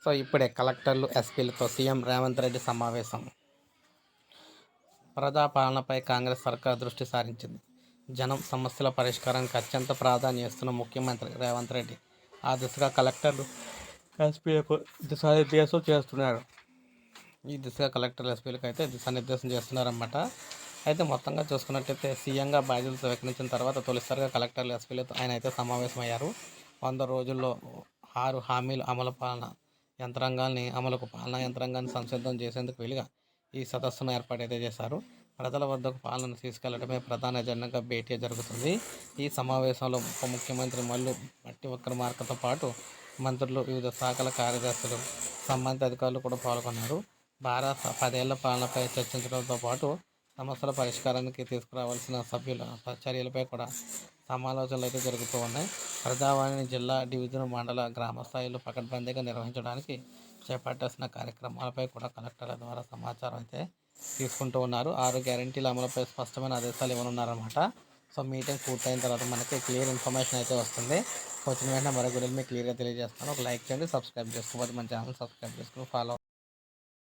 So ఇప్పుడే కలెక్టర్లు ఎస్పీలతో CM Revanth Reddy సమావేశం. ప్రజాపాలనపై కాంగ్రెస్ సర్కార్ దృష్టి సారించింది. జనం సమస్యల పరిష్కారానికి అత్యంత ప్రాధాన్యం ఇస్తున్న ముఖ్యమంత్రి రేవంత్ రెడ్డి ఆ దిశగా కలెక్టర్లు ఎస్పీలకు దిశానిర్దేశం చేస్తున్నారు. ఈ దిశగా కలెక్టర్లు ఎస్పీలకు అయితే దిశానిర్దేశం చేస్తున్నారన్నమాట. అయితే మొత్తంగా చూసుకున్నట్టయితే సీఎంగా బాధ్యతలు స్వీకరించిన తర్వాత తొలిసారిగా కలెక్టర్లు ఎస్పీలతో ఆయన అయితే సమావేశమయ్యారు. 100 రోజుల్లో 6 హామీలు అమలు పాలనా యంత్రాంగాన్ని సంసిద్ధం చేసేందుకు వీలుగా ఈ సదస్సును ఏర్పాటైతే చేశారు. ప్రజల వద్దకు పాలనను తీసుకెళ్లడమే ప్రధాన ఎజెండాగా భేటీ జరుగుతుంది. ఈ సమావేశంలో ఉప ముఖ్యమంత్రి మల్లు భట్టి విక్రమార్కతో పాటు మంత్రులు, వివిధ శాఖల కార్యదర్శులు, సంబంధిత అధికారులు కూడా పాల్గొన్నారు. భారత 10 ఏళ్ల పాలనపై చర్చించడంతో పాటు సమస్యల పరిష్కారానికి తీసుకురావాల్సిన చర్యలపై కూడా సమాలోచనలు అయితే జరుగుతూ ఉన్నాయి. ప్రజావాణిని జిల్లా, డివిజన్, మండల, గ్రామ స్థాయిలో పకడ్బందీగా నిర్వహించడానికి చేపట్టాల్సిన కార్యక్రమాలపై కూడా కలెక్టర్ల ద్వారా సమాచారం అయితే తీసుకుంటూ ఉన్నారు. 6 గ్యారెంటీల అమలుపై స్పష్టమైన ఆదేశాలు ఇవ్వనున్నారన్నమాట. సో మీటింగ్ పూర్తయిన తర్వాత మనకి క్లియర్ ఇన్ఫర్మేషన్ అయితే వస్తుంది. వచ్చిన వెంటనే మరో వీడియోలు మీకు క్లియర్గా తెలియజేస్తాను. ఒక లైక్ చేయండి, సబ్స్క్రైబ్ చేసుకోవాలి, మన ఛానల్ సబ్స్క్రైబ్ చేసుకుని ఫాలో